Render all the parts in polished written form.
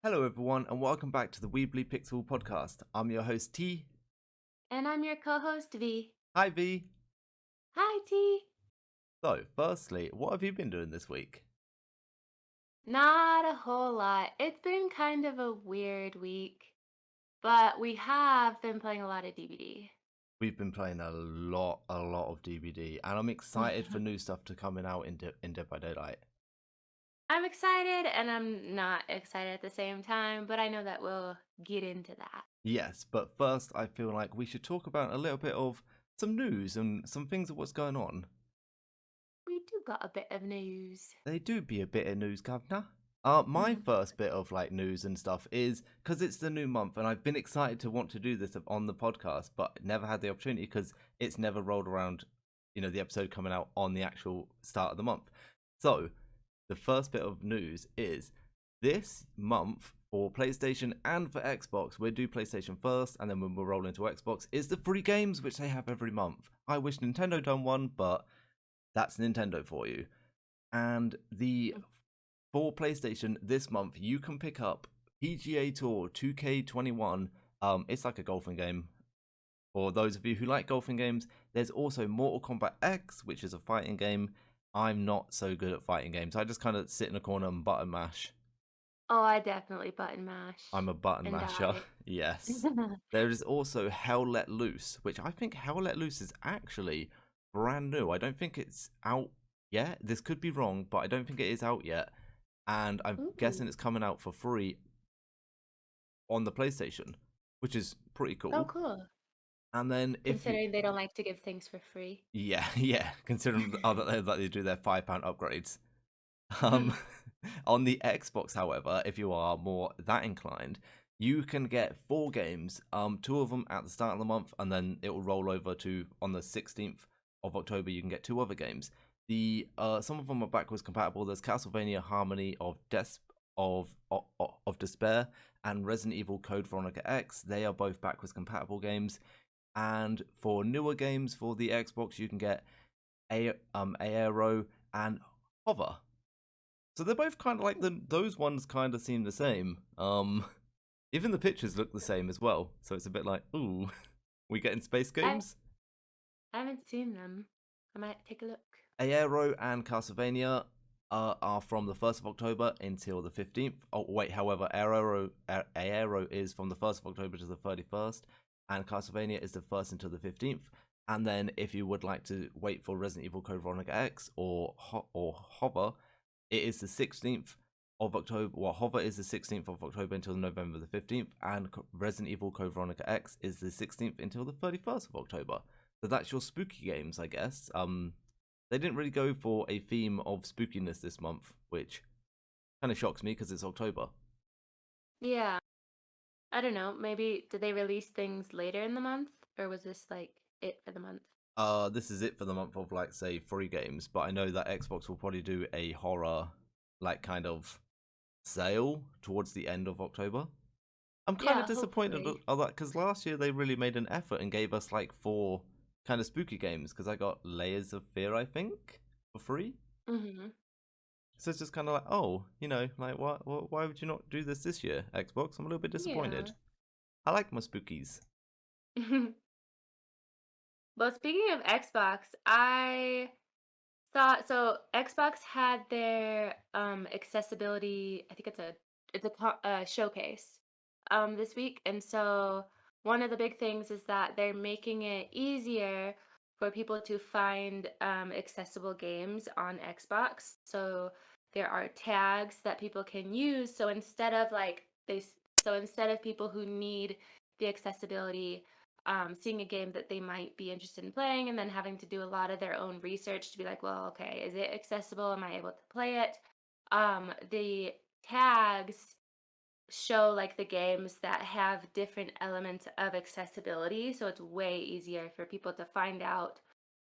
Hello everyone and welcome back to the Webleedpixels Podcast. I'm your host T. And I'm your co-host, V. Hi V. Hi, T. So, firstly, what have you been doing this week? Not a whole lot. It's been kind of a weird week, but we have been playing a lot of DBD. We've been playing a lot of DBD, and I'm excited for new stuff to coming out in Dead by Daylight. I'm excited and I'm not excited at the same time, but I know that we'll get into that. Yes, but first I feel like we should talk about a little bit of some news and some things of what's going on. We do got a bit of news. They do be a bit of news, governor. My first bit of news and stuff is because it's the new month, and I've been excited to want to do this on the podcast, but never had the opportunity because it's never rolled around. The episode coming out on the actual start of the month. So, the first bit of news is this month for PlayStation and for Xbox. We'll do PlayStation first, and then when we'll roll into Xbox, is the free games which they have every month. I wish Nintendo done one, but that's Nintendo for you. And for PlayStation this month, you can pick up PGA Tour 2K21. It's like a golfing game. For those of you who like golfing games, there's also Mortal Kombat X, which is a fighting game. I'm not so good at fighting games. I just kind of sit in a corner and button mash. Oh, I definitely button mash. I'm a button masher. Yes. There is also Hell Let Loose, which I think Hell Let Loose is actually brand new. I don't think it's out yet. This could be wrong, but I don't think it is out yet. And I'm guessing it's coming out for free on the PlayStation, which is pretty cool. Oh, cool. And then considering they don't like to give things for free. Yeah, considering that they do their £5 upgrades. On the Xbox, however, if you are more that inclined, you can get 4 games, 2 of them at the start of the month, and then it will roll over to on the 16th of October. You can get 2 other games. Some of them are backwards compatible. There's Castlevania Harmony of Despair and Resident Evil Code Veronica X. They are both backwards compatible games. And for newer games for the Xbox, you can get Aero and Hover. So they're both kind of like those ones kind of seem the same. Even the pictures look the same as well. So it's a bit like, ooh, we getting space games? I haven't seen them. I might take a look. Aero and Castlevania are from the 1st of October until the 15th. Oh, wait, however, Aero is from the 1st of October to the 31st, and Castlevania is the 1st until the 15th. And then if you would like to wait for Resident Evil Code Veronica X or Hover, it is the 16th of October. Well, Hover is the 16th of October until November the 15th, and Resident Evil Code Veronica X is the 16th until the 31st of October. So that's your spooky games, I guess. They didn't really go for a theme of spookiness this month, which kind of shocks me because it's October. Yeah. I don't know. Maybe did they release things later in the month, or was this like it for the month? This is it for the month of say 3 games, but I know that Xbox will probably do a horror kind of sale towards the end of October. I'm kind of disappointed at that because last year they really made an effort and gave us 4 kind of spooky games, because I got Layers of Fear, I think, for free. So it's just kind of like, oh, why would you not do this year, Xbox? I'm a little bit disappointed. Yeah. I like my spookies. Well, speaking of Xbox, I thought so. Xbox had their accessibility. I think it's a showcase this week, and so one of the big things is that they're making it easier for people to find accessible games on Xbox. So there are tags that people can use. So instead of people who need the accessibility, seeing a game that they might be interested in playing and then having to do a lot of their own research to be like, well, okay, is it accessible? Am I able to play it? The tags show the games that have different elements of accessibility, so it's way easier for people to find out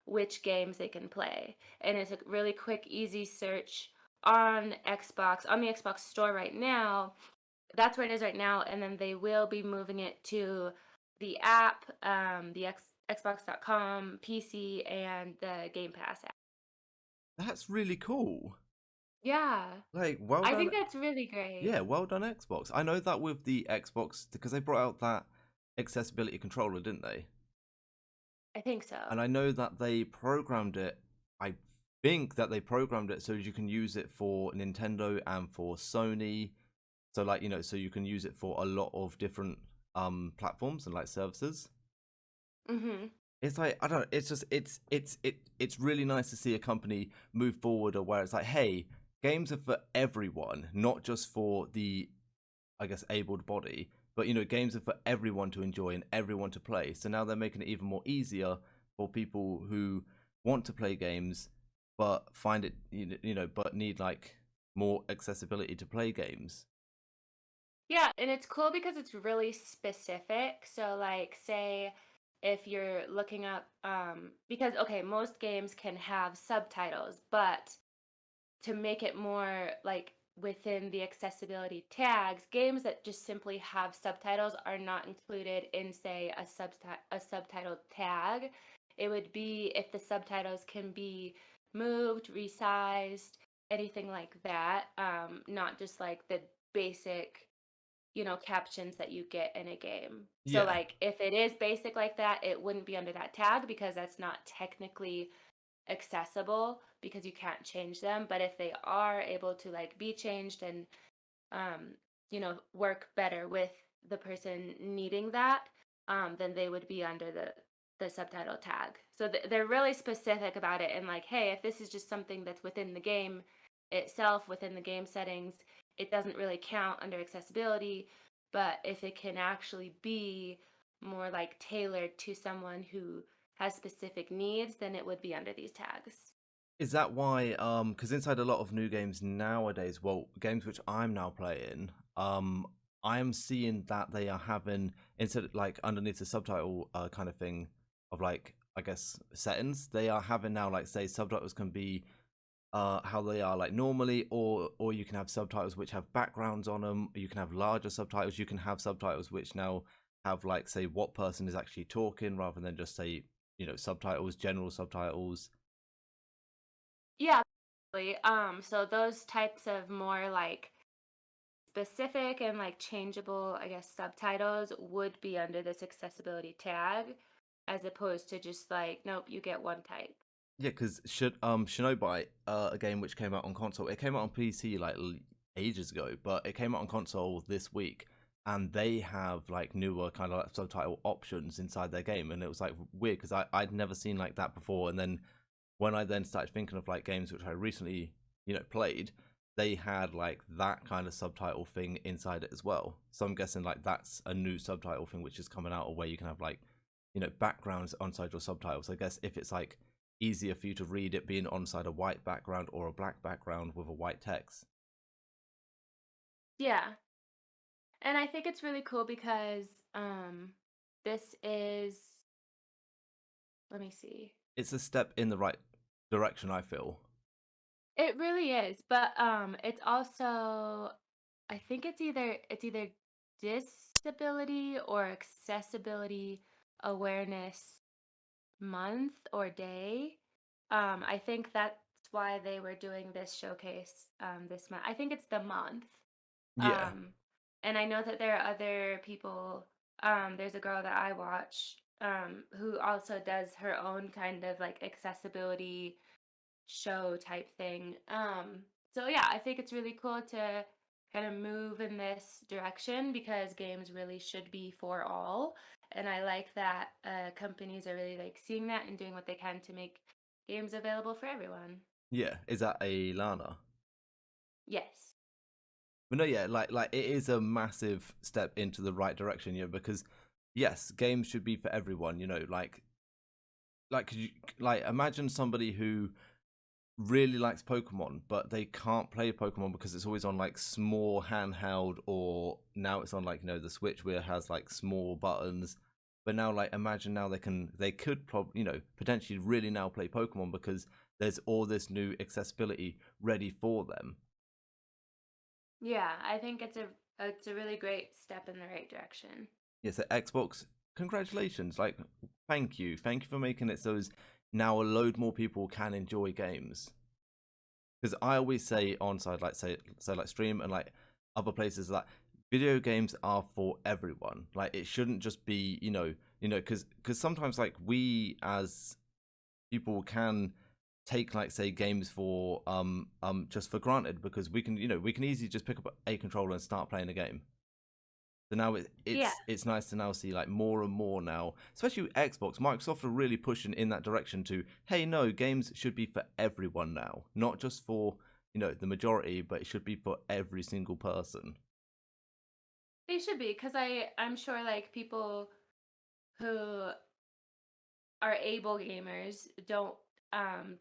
which games they can play. And it's a really quick, easy search on Xbox, on the Xbox store right now. That's where it is right now, and then they will be moving it to the app, the Xbox.com, PC, and the Game Pass app. That's really cool. Yeah. Like, well I done. think that's really great. Yeah, well done, Xbox. I know that with the Xbox, because they brought out that accessibility controller, didn't they? I think so. And I know that they programmed it. I think that they programmed it so you can use it for Nintendo and for Sony. So like, so you can use it for a lot of different platforms and like services. Mhm. It's like, I don't know, it's just it's really nice to see a company move forward, or where it's like, hey, games are for everyone, not just for the, I guess, abled body, but games are for everyone to enjoy and everyone to play. So now they're making it even more easier for people who want to play games but find it, but need like more accessibility to play games. Yeah, and it's cool because it's really specific. So like say if you're looking up because okay, most games can have subtitles, but to make it more like within the accessibility tags, games that just simply have subtitles are not included in say a subtitle tag. It would be if the subtitles can be moved, resized, anything like that. Not just like the basic captions that you get in a game. So Yeah. like if it is basic like that, it wouldn't be under that tag because that's not technically accessible because you can't change them. But if they are able to like be changed and work better with the person needing that, then they would be under the subtitle tag. So they're really specific about it and like, hey, if this is just something that's within the game itself, within the game settings, it doesn't really count under accessibility. But if it can actually be more like tailored to someone who has specific needs, then it would be under these tags. Is that why? Because inside a lot of new games nowadays, well, games which I'm now playing, I am seeing that they are having, instead of like underneath the subtitle kind of thing of like, I guess, settings, they are having now like, say, subtitles can be how they are like normally, or you can have subtitles which have backgrounds on them. You can have larger subtitles. You can have subtitles which now have like, say, what person is actually talking, rather than just say, subtitles, general subtitles. Yeah, absolutely. So those types of more like specific and like changeable, I guess, subtitles would be under this accessibility tag, as opposed to just like, nope, you get one type. Yeah, because Shinobi, a game which came out on console, it came out on PC like ages ago, but it came out on console this week, and they have like newer kind of like subtitle options inside their game, and it was like weird because I'd never seen like that before. And then when I then started thinking of like games which I recently played, they had like that kind of subtitle thing inside it as well. So I'm guessing like that's a new subtitle thing which is coming out, or where you can have like backgrounds onside your subtitles. I guess if it's like easier for you to read it being onside a white background or a black background with a white text. Yeah. And I think it's really cool because this is, let me see. It's a step in the right direction, I feel. It really is, but it's also I think it's either disability or accessibility awareness month or day. I think that's why they were doing this showcase this month. I think it's the month. Yeah. Um, and I know that there are other people. There's a girl that I watch who also does her own kind of like accessibility show type thing. So yeah, I think it's really cool to kind of move in this direction because games really should be for all. And I like that companies are really like seeing that and doing what they can to make games available for everyone. Yeah. Is that a Lana? Yes. But no, yeah, like it is a massive step into the right direction, because yes, games should be for everyone, like could you, like imagine somebody who really likes Pokemon, but they can't play Pokemon because it's always on like small handheld, or now it's on like the Switch where it has like small buttons. But now, like, imagine now they could probably potentially really now play Pokemon because there's all this new accessibility ready for them. Yeah, I think it's a really great step in the right direction. Yeah, so Xbox, congratulations! Like, thank you for making it so now a load more people can enjoy games. Because I always say on side, like say like stream and like other places, that video games are for everyone. Like it shouldn't just be, because sometimes like we as people can take like say games for just for granted, because we can easily just pick up a controller and start playing a game. So now Yeah. it's nice to now see like more and more now, especially with Xbox. Microsoft are really pushing in that direction to, hey, no, games should be for everyone now, not just for the majority, but it should be for every single person. They should be, because I'm sure like people who are able gamers don't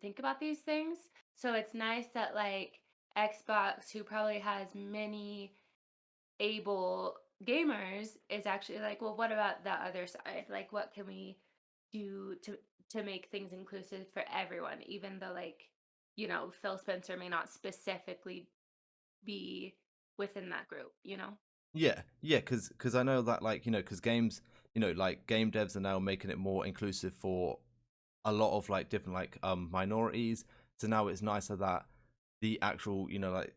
think about these things. So it's nice that like Xbox, who probably has many able gamers, is actually like, well, what about the other side? Like, what can we do to make things inclusive for everyone, even though like, Phil Spencer may not specifically be within that group, Yeah, because I know that like because games, like game devs are now making it more inclusive for a lot of like different like minorities. So now it's nicer that the actual like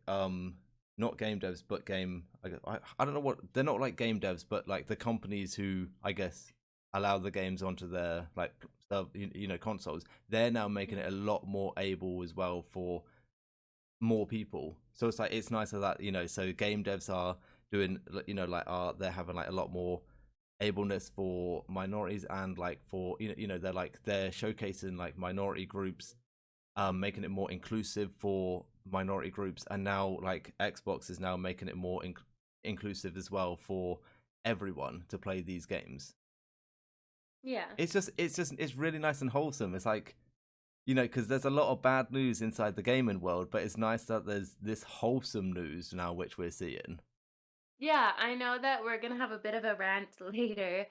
not game devs but I don't know what, they're not like game devs, but like the companies who I guess allow the games onto their like stuff, consoles, they're now making it a lot more able as well for more people. So it's like it's nicer that so game devs are doing like they're having like a lot more ableness for minorities, and like for they're showcasing like minority groups, making it more inclusive for minority groups. And now like Xbox is now making it more inclusive as well for everyone to play these games. Yeah. It's really nice and wholesome. It's like because there's a lot of bad news inside the gaming world, but it's nice that there's this wholesome news now which we're seeing. Yeah, I know that we're gonna have a bit of a rant later.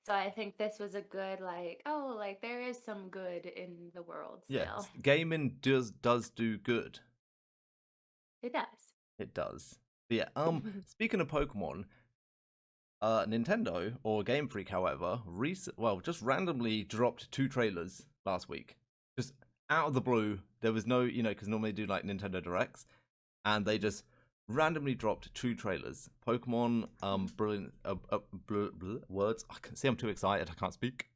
So I think this was a good like, oh, like there is some good in the world Yeah, still. gaming does do good. It does. It does. But yeah. Speaking of Pokemon, Nintendo or Game Freak, however, just randomly dropped 2 trailers last week. Just out of the blue. There was no, because normally they do like Nintendo Directs, and they just randomly dropped 2 trailers. Pokemon, brilliant, words. I can see I'm too excited. I can't speak.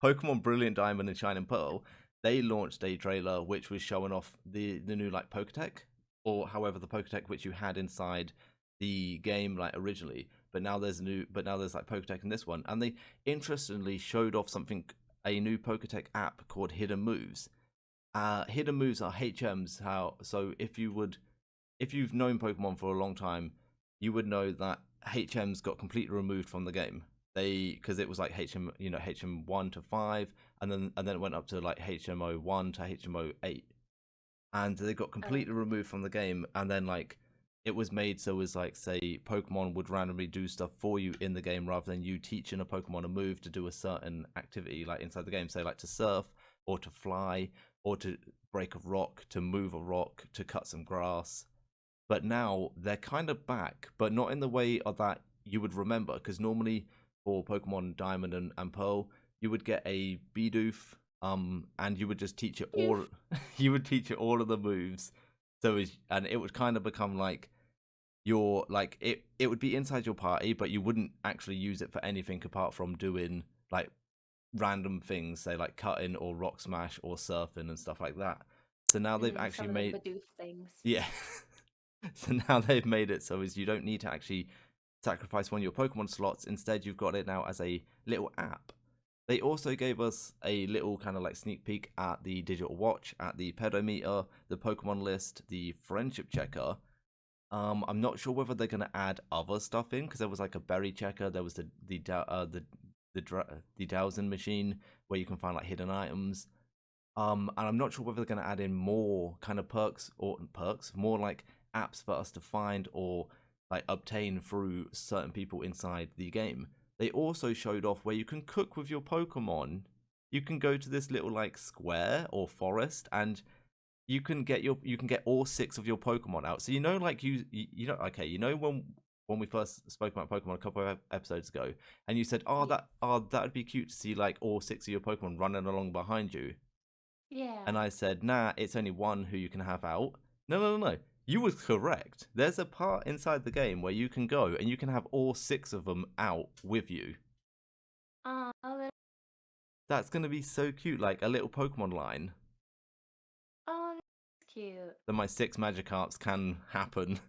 Pokemon Brilliant Diamond and Shining Pearl. They launched a trailer which was showing off the new like Poketech, or however the Poketech which you had inside the game like originally. But now there's like Poketech in this one, and they interestingly showed off a new Poketech app called Hidden Moves. Hidden Moves are HMs. So if you've known Pokemon for a long time, you would know that HMs got completely removed from the game. Because it was like HM 1 to 5, and then it went up to like HMO 1 to HMO 8, and they got completely Okay. removed from the game. And then like it was made so it was like, say, Pokemon would randomly do stuff for you in the game rather than you teaching a Pokemon a move to do a certain activity like inside the game, say like to surf or to fly or to break a rock, to move a rock, to cut some grass. But now they're kind of back, but not in the way of that you would remember, because normally for Pokemon Diamond and Pearl, you would get a Bidoof, and you would just teach it all. You would teach it all of the moves, and it would kind of become like your like it would be inside your party, but you wouldn't actually use it for anything apart from doing like random things, say like cutting or rock smash or surfing and stuff like that. So now they've actually Some of the made, Bidoof things. yeah. So now they've made it so as you don't need to actually sacrifice one of your Pokemon slots. Instead, you've got it now as a little app. They also gave us a little kind of like sneak peek at the digital watch, at the pedometer, the Pokemon list, the friendship checker. I'm not sure whether they're gonna add other stuff in, because there was like a berry checker. There was the dowsing machine where you can find like hidden items. And I'm not sure whether they're gonna add in more kind of perks, more like apps for us to find or like obtain through certain people inside the game. They also showed off where you can cook with your Pokemon. You can go to this little like square or forest, and you can get all 6 of your Pokemon out. So like okay, when we first spoke about Pokemon a couple of episodes ago, and you said, that would be cute to see like all 6 of your Pokemon running along behind you. And Yeah. I said, nah, it's only one who you can have out. No, no, no, no. You was correct. There's a part inside the game where you can go and you can have all 6 of them out with you. Oh, that's That's going to be so cute, like a little Pokemon line. cute. That my 6 Magikarps can happen.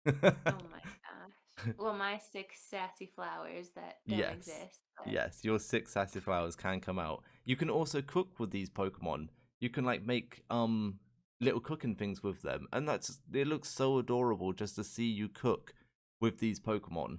Oh my gosh. Well, my 6 sassy flowers that don't Yes. exist, but Yes, your 6 sassy flowers can come out. You can also cook with these Pokemon. You can like make little cooking things with them. And it looks so adorable just to see you cook with these Pokemon.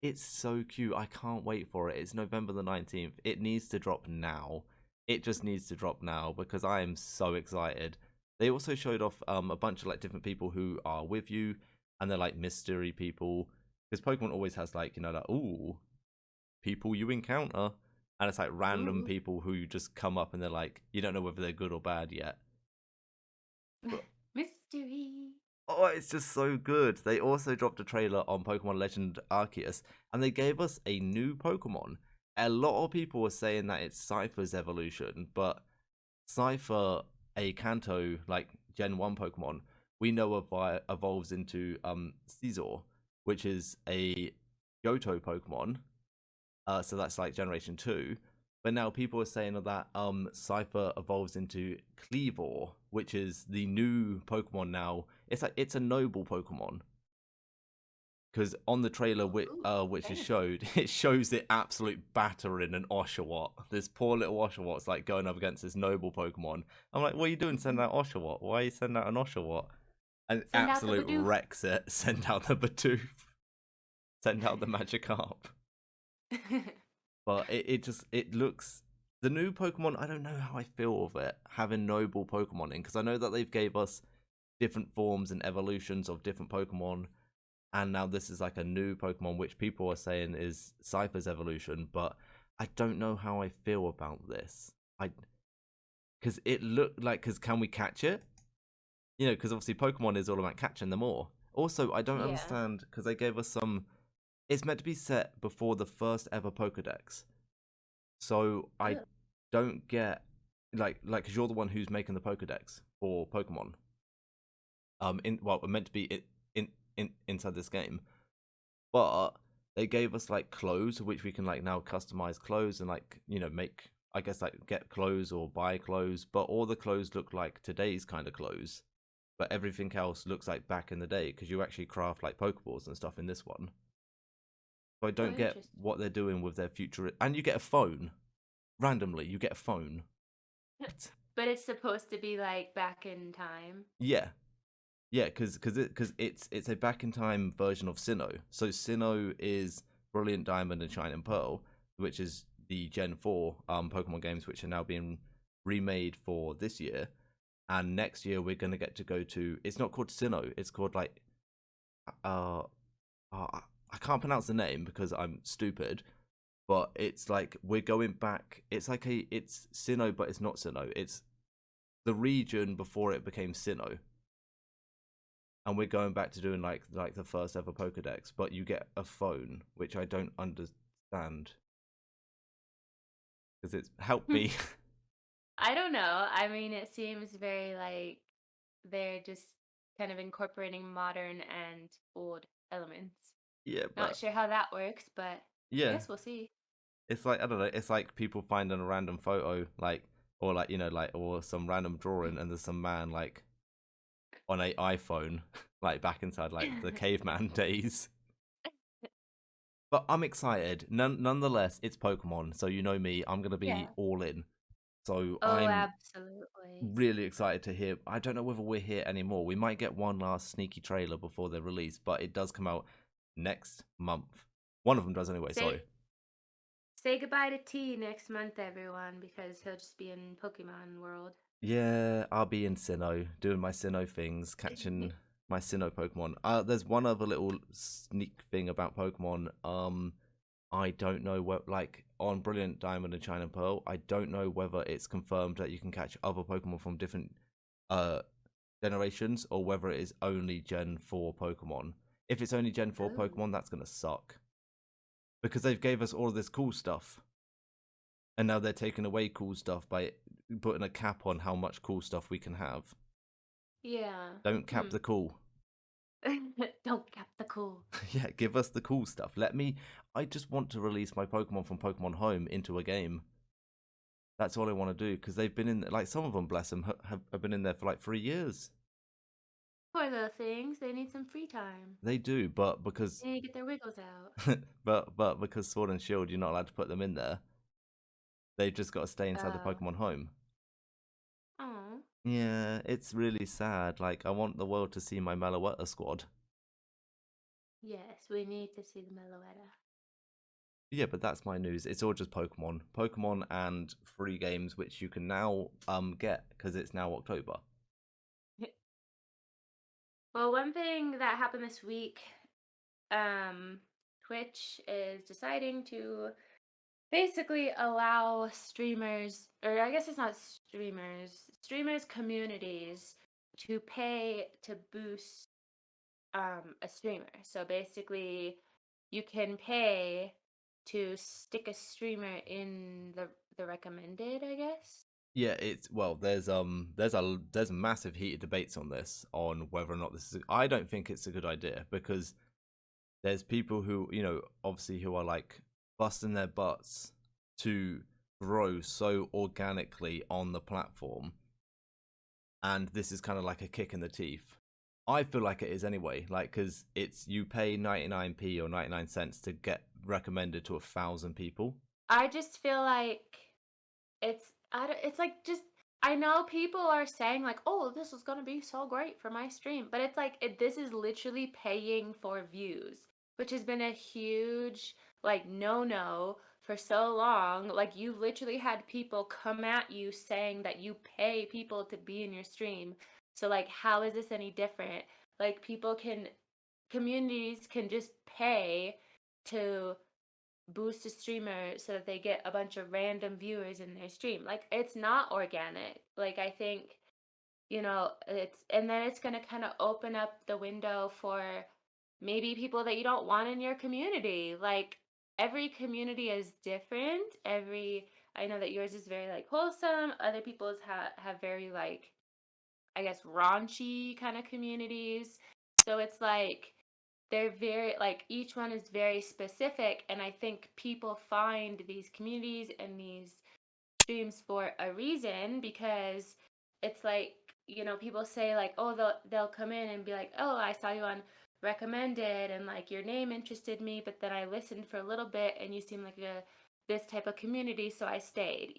It's so cute. I can't wait for it. It's November the 19th. It needs to drop now. It just needs to drop now because I am so excited. They also showed off a bunch of like different people who are with you, and they're like mystery people. Because Pokemon always has like, you know, like, ooh, people you encounter. And it's like random ooh. people who just come up and they're like, you don't know whether they're good or bad yet. But Mystery. oh, it's just so good. They also dropped a trailer on Pokemon Legend Arceus, and they gave us a new Pokemon. A lot of people were saying that it's Cypher's evolution, but Cypher, a Kanto, like Gen 1 Pokemon, we know evolves into Scizor, which is a Johto Pokemon. So that's like Generation 2. But now people are saying that Cypher evolves into Cleavor, which is the new Pokemon now. It's a noble Pokemon. Because on the trailer which is Fancy. showed, it shows it absolute battering an Oshawott. This poor little Oshawott's like going up against this noble Pokemon. I'm like, what are you doing sending out Oshawott? Why are you sending out an Oshawott? And Send out the absolute Bidoof. wrecks it. Send out the Bidoof. Send out the Magikarp. But it looks, the new Pokemon, I don't know how I feel of it having noble Pokemon in, because I know that they've gave us different forms and evolutions of different Pokemon, and now this is like a new Pokemon which people are saying is Cypher's evolution, but I don't know how I feel about this. Because it looked like, because can we catch it? You know, because obviously Pokemon is all about catching them all. Also, I don't Yeah. understand, because they gave us some, it's meant to be set before the first ever Pokedex. So I Oh. don't get because you're the one who's making the Pokedex for Pokemon. We're meant to be inside this game, but they gave us like clothes which we can like now customize clothes and like, you know, make, I guess, like get clothes or buy clothes, but all the clothes look like today's kind of clothes, but everything else looks like back in the day because you actually craft like Pokeballs and stuff in this one. So I Oh, don't get interesting. what they're doing with their future, and you get a phone. Randomly, you get a phone. But it's supposed to be like back in time. Yeah, yeah, because it's a back in time version of Sinnoh. So Sinnoh is Brilliant Diamond and Shining Pearl, which is the Gen 4 Pokemon games, which are now being remade for this year. And next year we're gonna get to go to. It's not called Sinnoh. It's called like I can't pronounce the name because I'm stupid. But it's like we're going back. It's like it's Sinnoh, but it's not Sinnoh. It's the region before it became Sinnoh, and we're going back to doing like the first ever Pokedex. But you get a phone, which I don't understand because it's help me. I don't know. I mean, it seems very like they're just kind of incorporating modern and old elements. Yeah, Not but sure how that works, but I yeah, guess we'll see. it's like I don't know. It's like people finding a random photo, like or like, you know, like, or some random drawing, and there's some man like on a iPhone, like back inside like the caveman days. But I'm excited. Nonetheless, it's Pokemon, so you know me. I'm gonna be Yeah. all in. So Oh, I'm absolutely. really excited to hear. I don't know whether we're here anymore. We might get one last sneaky trailer before they're released, but it does come out next month. One of them does anyway. Sorry. Say say goodbye to T next month, everyone, because he'll just be in Pokemon World. Yeah, I'll be in Sinnoh, doing my Sinnoh things, catching my Sinnoh Pokemon. There's one other little sneak thing about Pokemon. I don't know what, like on Brilliant Diamond and Shining Pearl, I don't know whether it's confirmed that you can catch other Pokemon from different uh generations or whether it is only Gen 4 Pokemon. If it's only Gen 4 Oh. Pokemon, that's gonna suck. Because they've gave us all of this cool stuff. And now they're taking away cool stuff by putting a cap on how much cool stuff we can have. Yeah. Don't cap the cool. Don't cap the cool. Yeah, give us the cool stuff. I just want to release my Pokemon from Pokemon Home into a game. That's all I want to do, because they've been in, like, some of them, bless them, have been in there for like 3 years. Poor little things. They need some free time. They do, but because They need to get their wiggles out. but because Sword and Shield, you're not allowed to put them in there. They've just got to stay inside the Pokemon Home. Oh. Yeah, it's really sad. Like, I want the world to see my Meloetta squad. Yes, we need to see the Meloetta. Yeah, but that's my news. It's all just Pokemon and free games, which you can now get because it's now October. Well, one thing that happened this week, Twitch is deciding to basically allow streamers, or I guess it's not streamers communities to pay to boost a streamer. So basically, you can pay to stick a streamer in the recommended, I guess. Yeah, there's massive heated debates on this, on whether or not this is. I don't think it's a good idea, because there's people who, obviously, who are like busting their butts to grow so organically on the platform, and this is kind of like a kick in the teeth. I feel like it is anyway, like, because you pay 99p or 99 cents to get recommended to 1,000 people. I just feel like it's like, just, I know people are saying like, oh, this is gonna be so great for my stream, but it's like, this is literally paying for views, which has been a huge like no for so long. Like, you've literally had people come at you saying that you pay people to be in your stream. So like, how is this any different? Like, communities can just pay to boost a streamer so that they get a bunch of random viewers in their stream. Like, it's not organic. Like, I think, and then it's going to kind of open up the window for maybe people that you don't want in your community. Like, every community is different. I know that yours is very like wholesome. Other people's have very like, I guess, raunchy kind of communities. So it's like, they're very, like, each one is very specific, and I think people find these communities and these streams for a reason, because it's like, people say like, oh, they'll come in and be like, oh, I saw you on recommended, and like, your name interested me, but then I listened for a little bit and you seem like this type of community, so I stayed.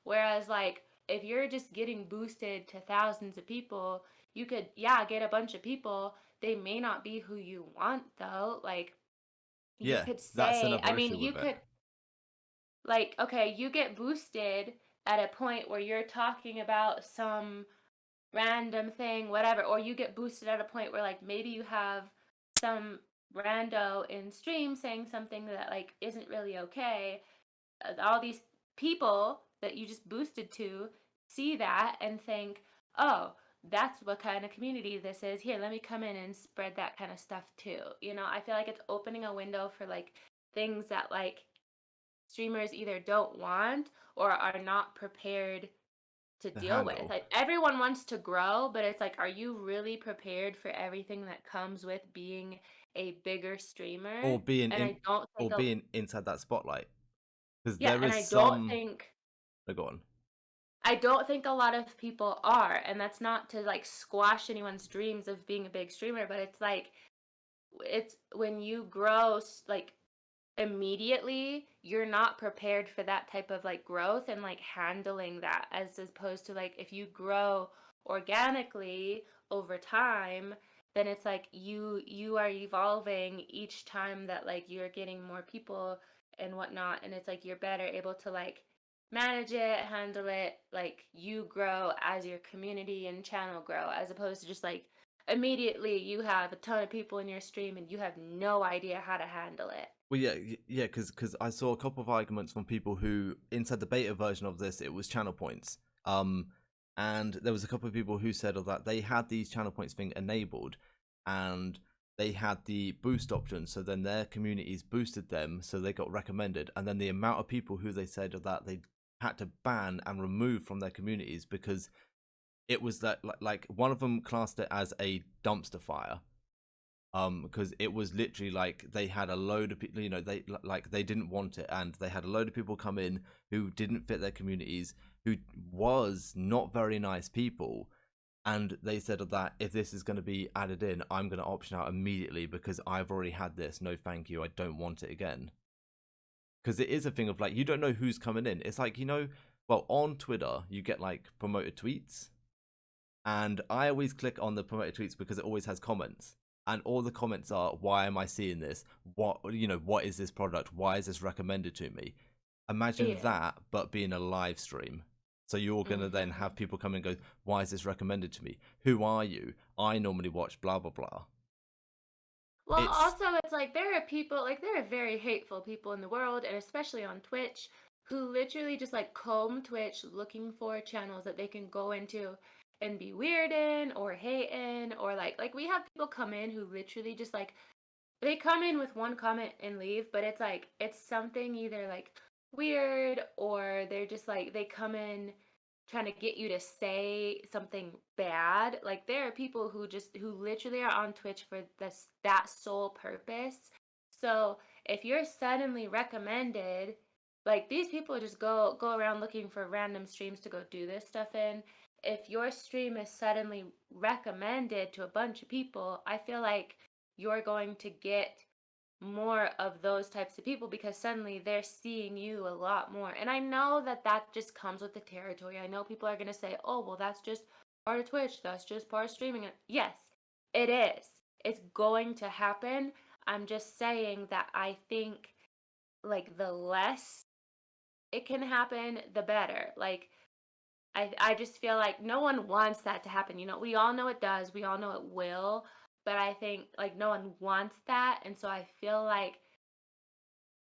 Whereas like, if you're just getting boosted to thousands of people, you could get a bunch of people. They may not be who you want, though. Like, you Yeah, could that's say, another issue with it. Like, okay, you get boosted at a point where you're talking about some random thing, whatever, or you get boosted at a point where like, maybe you have some rando in stream saying something that like isn't really okay. All these people that you just boosted to see that and think, oh, that's what kind of community this is. Here, let me come in and spread that kind of stuff too. I feel like it's opening a window for like things that like streamers either don't want or are not prepared to deal with. Like, everyone wants to grow, but it's like, are you really prepared for everything that comes with being a bigger streamer? Or being being inside that spotlight. Because yeah, there and is I some. don't think Oh, go on. I don't think a lot of people are, and that's not to like squash anyone's dreams of being a big streamer, but it's like, it's when you grow like immediately, you're not prepared for that type of like growth and like handling that, as opposed to like, if you grow organically over time, then it's like you are evolving each time that like you're getting more people and whatnot, and it's like you're better able to like manage it, handle it, like you grow as your community and channel grow, as opposed to just like immediately you have a ton of people in your stream and you have no idea how to handle it. Well, yeah, because I saw a couple of arguments from people who, inside the beta version of this, it was channel points. And there was a couple of people who said that they had these channel points thing enabled, and they had the boost option. So then their communities boosted them, so they got recommended. And then the amount of people who they said that they had to ban and remove from their communities because it was that like one of them classed it as a dumpster fire. Because it was literally like they had a load of people, they didn't want it, and they had a load of people come in who didn't fit their communities, who was not very nice people, and they said that if this is going to be added in, I'm going to option out immediately because I've already had this. No, thank you. I don't want it again. Because it is a thing of like you don't know who's coming in. It's like well, on Twitter you get like promoted tweets, and I always click on the promoted tweets because it always has comments. And all the comments are, why am I seeing this? What is this product? Why is this recommended to me? Imagine that, but being a live stream. So you're going to then have people come and go, why is this recommended to me? Who are you? I normally watch blah, blah, blah. Well, also, it's like there are people, like there are very hateful people in the world, and especially on Twitch, who literally just like comb Twitch looking for channels that they can go into and be weird in or hate in, or like we have people come in who literally just like they come in with one comment and leave, but it's like it's something either like weird, or they're just like they come in trying to get you to say something bad. Like there are people who literally are on Twitch for that sole purpose. So if you're suddenly recommended, like these people just go around looking for random streams to go do this stuff in. If your stream is suddenly recommended to a bunch of people, I feel like you're going to get more of those types of people because suddenly they're seeing you a lot more. And I know that just comes with the territory. I know people are going to say, oh, well, that's just part of Twitch. That's just part of streaming. Yes, it is. It's going to happen. I'm just saying that I think like the less it can happen, the better. Like, I just feel like no one wants that to happen. We all know it does. We all know it will. But I think like no one wants that. And so I feel like,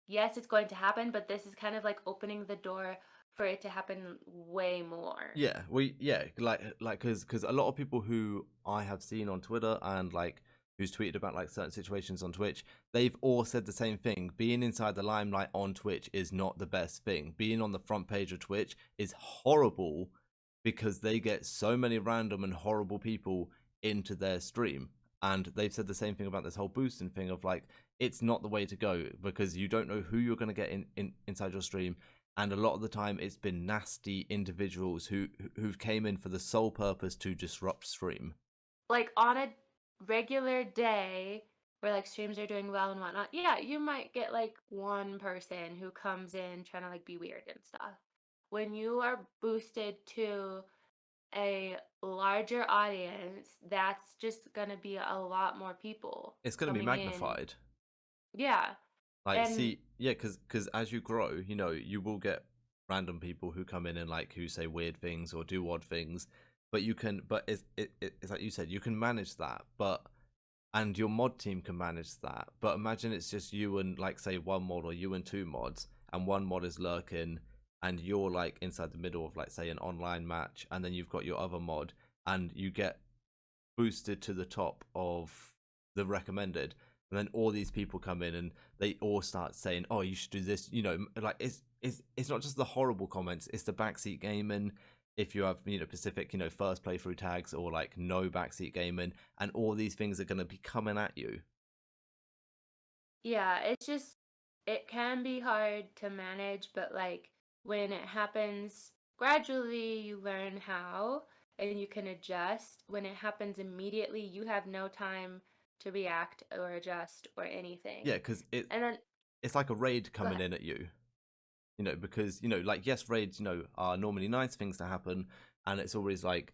yes, it's going to happen, but this is kind of like opening the door for it to happen way more. Yeah, because a lot of people who I have seen on Twitter and like who's tweeted about like certain situations on Twitch, they've all said the same thing. Being inside the limelight on Twitch is not the best thing. Being on the front page of Twitch is horrible because they get so many random and horrible people into their stream. And they've said the same thing about this whole boosting thing of like, it's not the way to go because you don't know who you're going to get inside your stream. And a lot of the time it's been nasty individuals who've came in for the sole purpose to disrupt stream. Like on a regular day where like streams are doing well and whatnot, yeah, you might get like one person who comes in trying to like be weird and stuff. When you are boosted to a larger audience, that's just gonna be a lot more people. It's going to be magnified. Yeah. Like, because as you grow, you will get random people who come in and like who say weird things or do odd things, but it's like you said, you can manage that, and your mod team can manage that. But imagine it's just you and like say one mod or you and two mods, and one mod is lurking, and you're like inside the middle of like say an online match, and then you've got your other mod, and you get boosted to the top of the recommended. And then all these people come in and they all start saying, "Oh, you should do this." Like it's not just the horrible comments; it's the backseat gaming. If you have Pacific, first playthrough tags or like no backseat gaming, and all these things are going to be coming at you. Yeah, it can be hard to manage, but like when it happens gradually, you learn how and you can adjust. When it happens immediately, you have no time to react or adjust or anything. Yeah, because it's like a raid coming in at you. Because like yes, raids are normally nice things to happen, and it's always like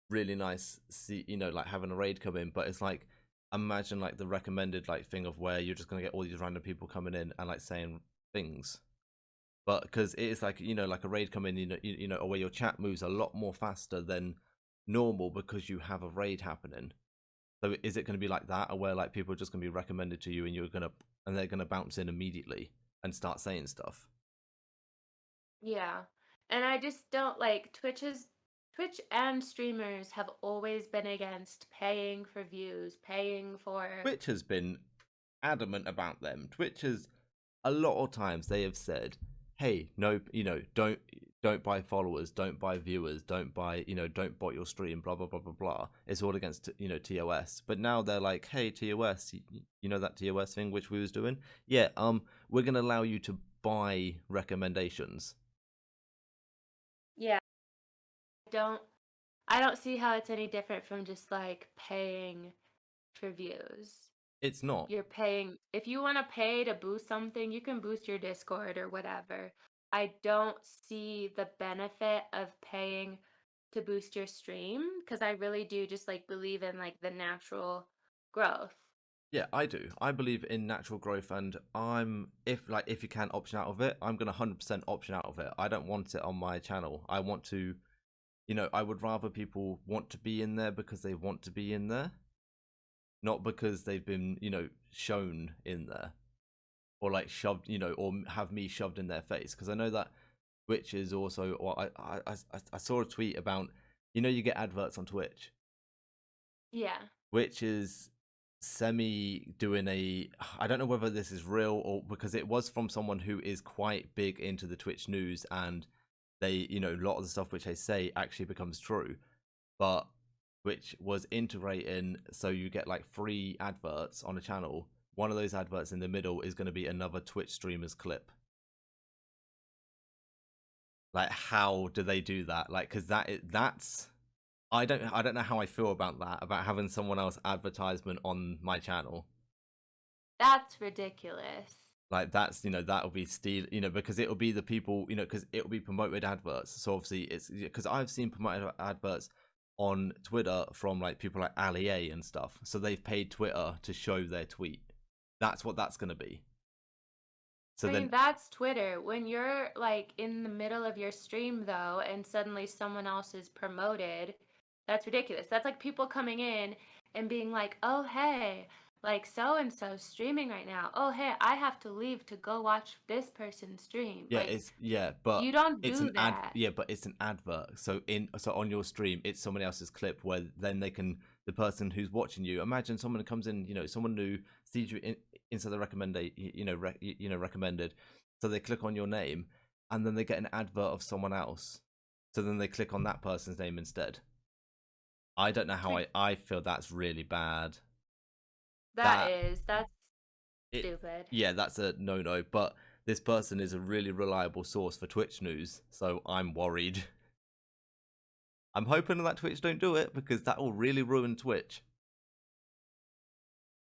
really nice like having a raid come in. But it's like imagine like the recommended like thing of where you're just gonna get all these random people coming in and like saying things. But because it is like like a raid come in, or where your chat moves a lot more faster than normal because you have a raid happening. So is it going to be like that, or where like people are just going to be recommended to you, and they're going to bounce in immediately and start saying stuff? Yeah, and I just don't like Twitch and streamers have always been against paying for views, paying for. Twitch has been adamant about them. Twitch has a lot of times they have said, "Hey, no, don't don't buy followers, don't buy viewers, don't buy, don't bot your stream, blah blah blah blah blah. It's all against TOS. But now they're like, hey TOS, you know that TOS thing which we was doing? Yeah, we're gonna allow you to buy recommendations. Yeah. Don't I don't see how it's any different from just like paying for views. It's not. You're paying if you want to pay to boost something, you can boost your Discord or whatever. I don't see the benefit of paying to boost your stream because I really do just like believe in like the natural growth. Yeah, I do. I believe in natural growth, and if you can option out of it, I'm gonna 100% option out of it. I don't want it on my channel. I want to, I would rather people want to be in there because they want to be in there, not because they've been, shown in there, or like shoved, or have me shoved in their face. Because I know that Twitch is also, or I saw a tweet about, you get adverts on Twitch. Yeah. Which is semi doing I don't know whether this is real or because it was from someone who is quite big into the Twitch news, and they, a lot of the stuff which they say actually becomes true, but which was integrating so you get like free adverts on a channel. One of those adverts in the middle is going to be another Twitch streamer's clip. Like, how do they do that? Like, because that's I don't know how I feel about that, about having someone else advertisement on my channel. That's ridiculous. Like, that's, that'll be steal, because it'll be the people, because it'll be promoted adverts. So obviously it's because I've seen promoted adverts on Twitter from like people like Ali A and stuff. So they've paid Twitter to show their tweet. That's what that's going to be. So I mean, that's Twitter. When you're like in the middle of your stream though, and suddenly someone else is promoted, that's ridiculous. That's like people coming in and being like, "Oh, hey, like so and so streaming right now. Oh, hey, I have to leave to go watch this person stream." yeah, Like, but you don't it's do an ad. that. Yeah, but it's an advert. So on your stream, it's someone else's clip where then they can, the person who's watching you. Imagine someone comes in, someone who sees you inside the recommended. So they click on your name, and then they get an advert of someone else. So then they click on that person's name instead. I don't know how I feel that's really bad. That's stupid. Yeah, that's a no-no, but this person is a really reliable source for Twitch news, so I'm worried. I'm hoping that Twitch don't do it, because that will really ruin Twitch.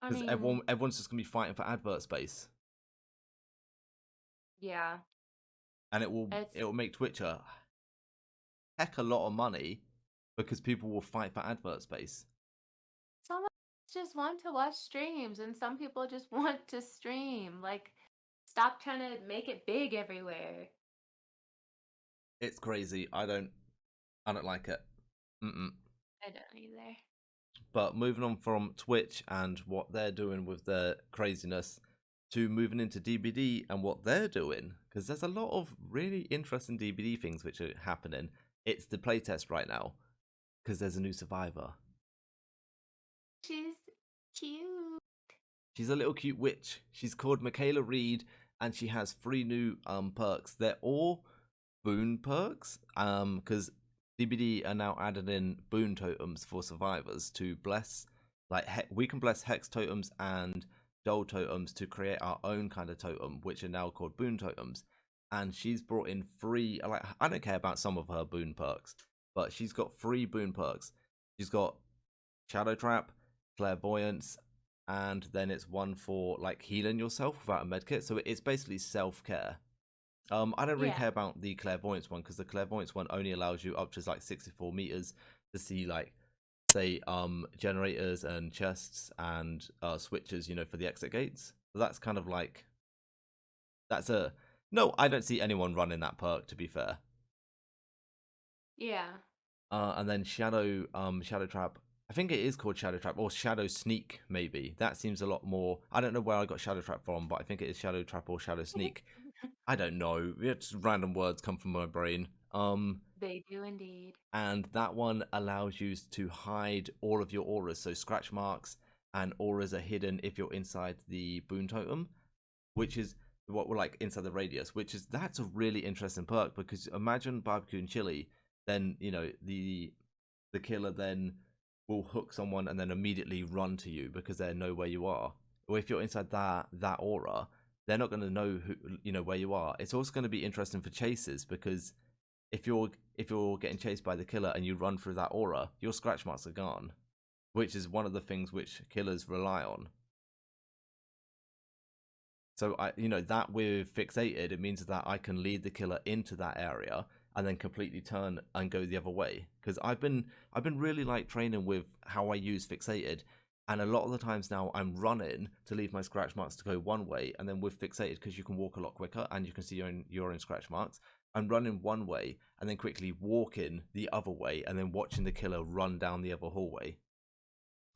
Because everyone's just going to be fighting for advert space. Yeah. And it will make Twitch a heck a lot of money, because people will fight for advert space. Some just want to watch streams, and some people just want to stream. Like, stop trying to make it big everywhere. It's crazy. I don't like it. I don't either. But moving on from Twitch and what they're doing with their craziness to moving into DBD and what they're doing, because there's a lot of really interesting DBD things which are happening. It's the playtest right now, because there's a new survivor. She's cute. She's a little cute witch. She's called Michaela Reed, and she has 3 new perks. They're all boon perks, because DBD are now adding in boon totems for survivors to bless. Like, we can bless hex totems and doll totems to create our own kind of totem, which are now called boon totems. And she's brought in 3. Like, I don't care about some of her boon perks, but she's got 3 boon perks. She's got Shadow Trap, Clairvoyance, and then it's one for like healing yourself without a medkit. So it's basically self-care. I don't really care about the Clairvoyance one, because the Clairvoyance one only allows you up to like 64 meters to see, like, say, generators and chests and switches, for the exit gates. So that's kind of like, no, I don't see anyone running that perk, to be fair. Yeah. And then Shadow Trap. I think it is called Shadow Trap, or Shadow Sneak, maybe. That seems a lot more. I don't know where I got Shadow Trap from, but I think it is Shadow Trap or Shadow Sneak. I don't know. It's random words come from my brain. They do indeed. And that one allows you to hide all of your auras. So scratch marks and auras are hidden if you're inside the boon totem, which is what were like inside the radius, that's a really interesting perk, because imagine barbecue and chili, then the killer then will hook someone and then immediately run to you because they know where you are. Or if you're inside that aura, they're not going to know where you are. It's also going to be interesting for chases, because if you're getting chased by the killer and you run through that aura, your scratch marks are gone, which is one of the things which killers rely on. So that with fixated, it means that I can lead the killer into that area and then completely turn and go the other way. Because I've been really like training with how I use fixated, and a lot of the times now I'm running to leave my scratch marks to go one way, and then with fixated, because you can walk a lot quicker and you can see your own scratch marks, I'm running one way and then quickly walking the other way and then watching the killer run down the other hallway.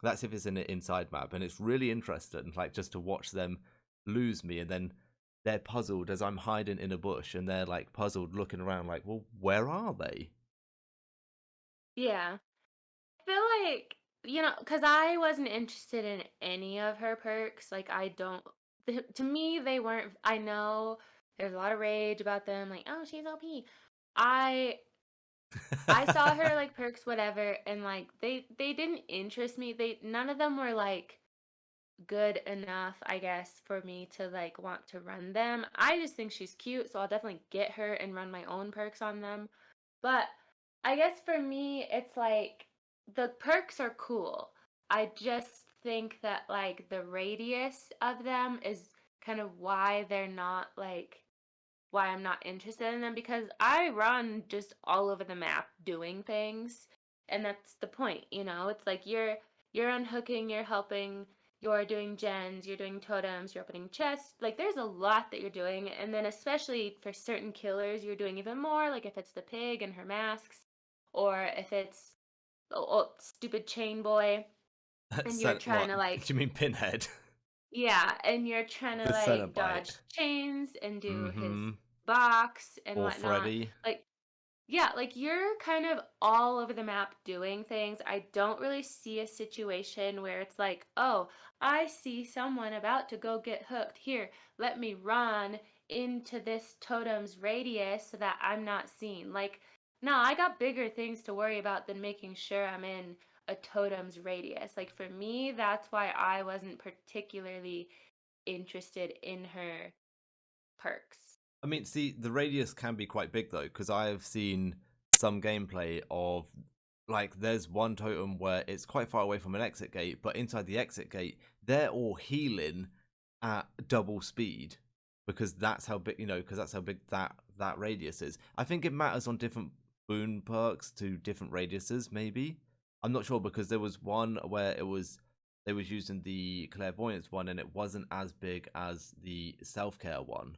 That's if it's in an inside map, and it's really interesting, like just to watch them lose me, and then they're puzzled as I'm hiding in a bush, and they're like puzzled looking around like, well, where are they? Yeah. I feel like, because I wasn't interested in any of her perks. Like, I don't, to me, they weren't, I know there's a lot of rage about them, like, oh, she's OP. I saw her, like, perks, whatever, and, like, they didn't interest me. None of them were, like, good enough, I guess, for me to, like, want to run them. I just think she's cute, so I'll definitely get her and run my own perks on them. But I guess for me, it's like the perks are cool. I just think that like the radius of them is kind of why they're not like why I'm not interested in them, because I run just all over the map doing things, and that's the point, It's like you're unhooking, you're helping, you're doing gens, you're doing totems, you're opening chests. Like there's a lot that you're doing, and then especially for certain killers, you're doing even more. Like if it's the pig and her masks, or if it's stupid chain boy, and you're trying What? to like Do you mean Pinhead? yeah, and you're trying to The like Cenobite. dodge chains and do his Mm-hmm. box and Or whatnot. Freddy. Like, yeah, like you're kind of all over the map doing things. I don't really see a situation where it's like, oh, I see someone about to go get hooked. Here, let me run into this totem's radius so that I'm not seen. Like, no, I got bigger things to worry about than making sure I'm in a totem's radius. Like, for me, that's why I wasn't particularly interested in her perks. I mean, see, the radius can be quite big though, because I have seen some gameplay of like there's one totem where it's quite far away from an exit gate, but inside the exit gate, they're all healing at double speed, because that's how big, because that's how big that radius is. I think it matters on different boon perks to different radiuses, maybe. I'm not sure, because there was one where they was using the clairvoyance one, and it wasn't as big as the self-care one.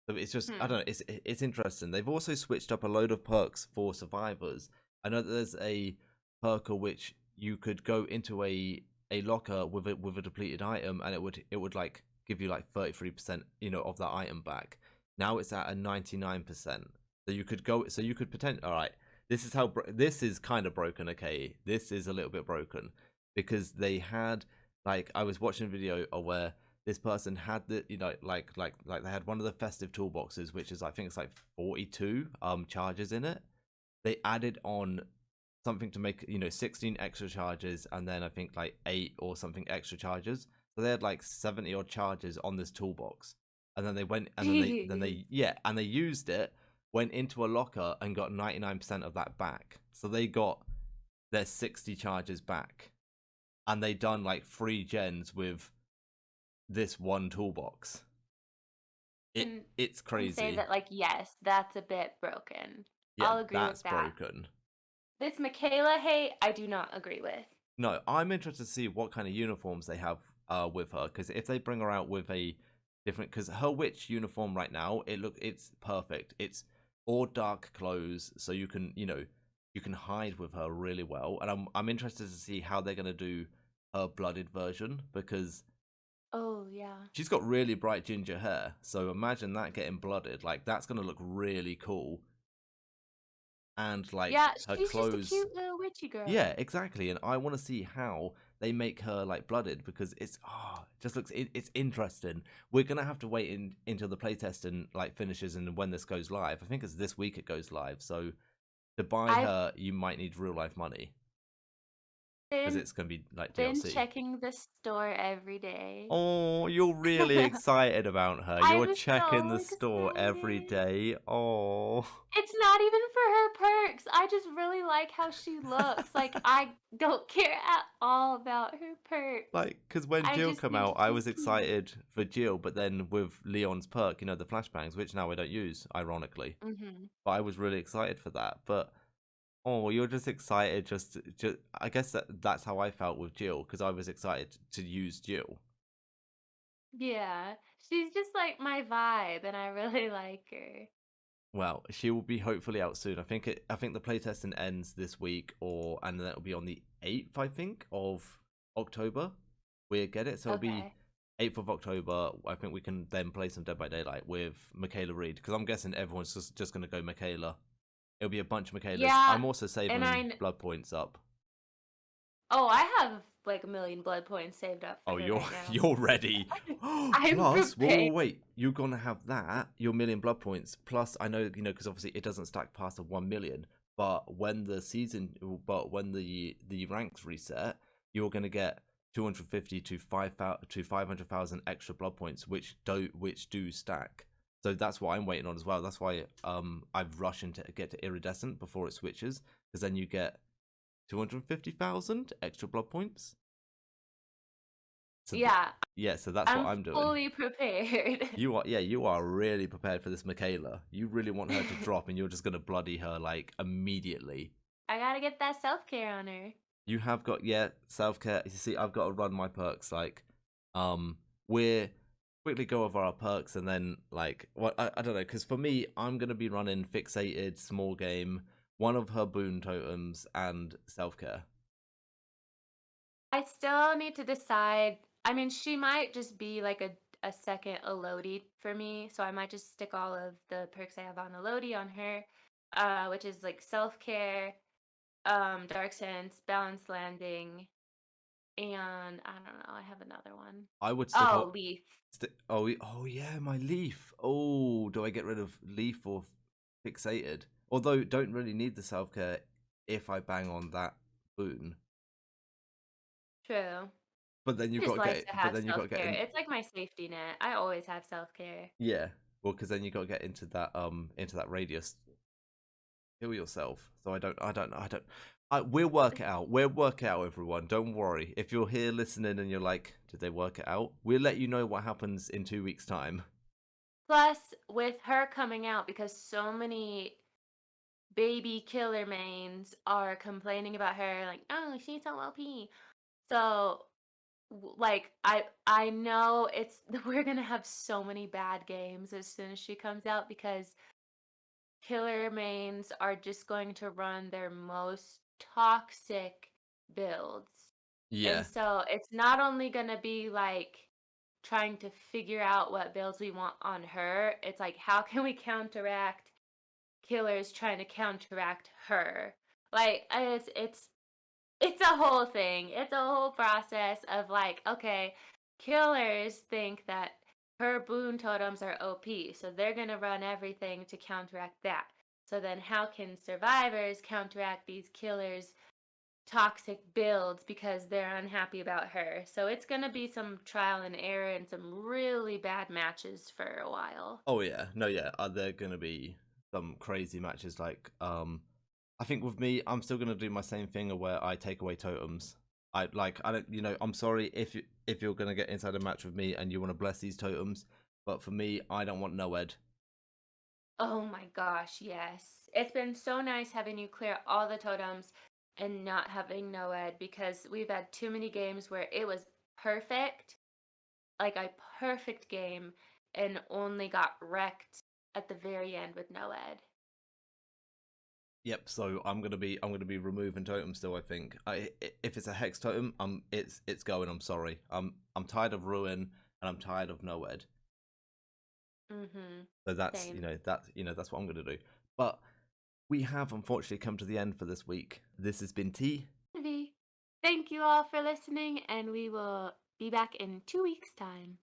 So it's just, I don't know, it's interesting. They've also switched up a load of perks for survivors. I know that there's a perk which you could go into a locker with a depleted item, and it would like give you like 33%, of that item back. Now it's at a 99%. So you could pretend, all right, this is kind of broken, okay? This is a little bit broken, because they had, like, I was watching a video where this person had the like they had one of the festive toolboxes, which is, I think it's like 42 charges in it. They added on something to make 16 extra charges, and then I think like 8 or something extra charges. So they had like 70 odd charges on this toolbox, and then they went and then they used it, went into a locker and got 99% of that back. So they got their 60 charges back, and they done like 3 gens with this one toolbox. It's crazy. And say that, like, yes, that's a bit broken. Yeah, I'll agree that's with that. broken. This Michaela hate, I do not agree with. No, I'm interested to see what kind of uniforms they have with her, because if they bring her out with a different, because her witch uniform right now, it's perfect. It's all dark clothes, so you can you can hide with her really well, and I'm interested to see how they're gonna do her blooded version, because oh yeah, she's got really bright ginger hair, so imagine that getting blooded. Like, that's gonna look really cool. And like, yeah, her she's clothes, just a cute little witchy girl. yeah, exactly. And I want to see how they make her like blooded because it just looks it's interesting. We're gonna have to wait until the playtest and like finishes and when this goes live. I think it's this week it goes live. So to buy I've her, you might need real life money because been it's gonna be like been DLC. checking the store every day. Oh, you're really excited about her. You're I'm checking so the store every excited. day. Oh. It's not even for her perks. I just really like how she looks. Like, I don't care at all about her perks. Like, because when I Jill just come think out, I she's was cute. excited for Jill, but then with Leon's perk, the flashbangs, which now I don't use, ironically. Mhm. But I was really excited for that. But oh, you're just excited. Just I guess that's how I felt with Jill because I was excited to use Jill. Yeah. She's just like my vibe, and I really like her. Well, she will be hopefully out soon. I think the playtesting ends this week, and then it'll be on the 8th, I think, of October. We get it, so it'll be Okay. 8th of October. I think we can then play some Dead by Daylight with Michaela Reed because I'm guessing everyone's just gonna go Michaela. It'll be a bunch of Michaelas. Yeah, I'm also and saving blood points up. oh, I have like a million blood points saved up for Oh, her you're right now. you're ready. I'm Plus, prepared. wait. You're gonna have that your million blood points. Plus, I know because obviously it doesn't stack past the 1 million. But when the ranks reset, you're gonna get 250 to 500,000 extra blood points, which do stack. So that's what I'm waiting on as well. That's why I've rushed to get to iridescent before it switches, because then you get 250,000 extra blood points. So Yeah, yeah, so that's what I'm I'm doing. fully prepared. You are really prepared for this Michaela. You really want her to drop, and you're just gonna bloody her like immediately. I gotta get that self-care on her. You have got self care. You see, I've got to run my perks like, we're quickly go over our perks and then like what I don't know because for me I'm gonna be running fixated, small game, one of her boon totems, and self care. I still need to decide. I mean, she might just be like a second Elodie for me, so I might just stick all of the perks I have on Elodie on her, which is like self-care, dark sense, balanced landing, and I don't know, I have another one. I would stick Oh, up. Leaf. Oh yeah, my leaf. Oh, do I get rid of leaf or fixated? Although don't really need the self care if I bang on that boon. True. But then I you've got just to get like it. to But have then you've got to get self-care. in. It's like my safety net. I always have self-care. Yeah. Well, because then you got to get into that radius. Heal yourself. So we'll work it out. We'll work it out, everyone. Don't worry. If you're here listening and you're like, did they work it out? We'll let you know what happens in 2 weeks' time. Plus, with her coming out, because so many baby killer mains are complaining about her, like, oh, she's so OP. So, like, I know it's we're gonna have so many bad games as soon as she comes out because killer mains are just going to run their most toxic builds. And Yeah. so it's not only going to be like trying to figure out what builds we want on her, it's like how can we counteract killers trying to counteract her? Like it's a whole thing. It's a whole process of like, okay, killers think that her boon totems are OP, so they're going to run everything to counteract that. So then how can survivors counteract these killers' toxic builds because they're unhappy about her? So it's going to be some trial and error and some really bad matches for a while. Oh yeah. No, yeah. Are there gonna be some crazy matches like I think with me, I'm still gonna do my same thing where I take away totems. I don't I'm sorry if you're gonna get inside a match with me and you want to bless these totems, but for me, I don't want no ed. Oh my gosh, yes. It's been so nice having you clear all the totems and not having Noed because we've had too many games where it was perfect, like a perfect game, and only got wrecked at the very end with Noed. Yep. So I'm gonna be removing totems still. I think if it's a hex totem, it's going. I'm sorry. I'm tired of ruin and I'm tired of no ed. Mm-hmm. So that's Same. that's what I'm gonna do. But we have unfortunately come to the end for this week. This has been T. V. Thank you all for listening, and we will be back in 2 weeks' time.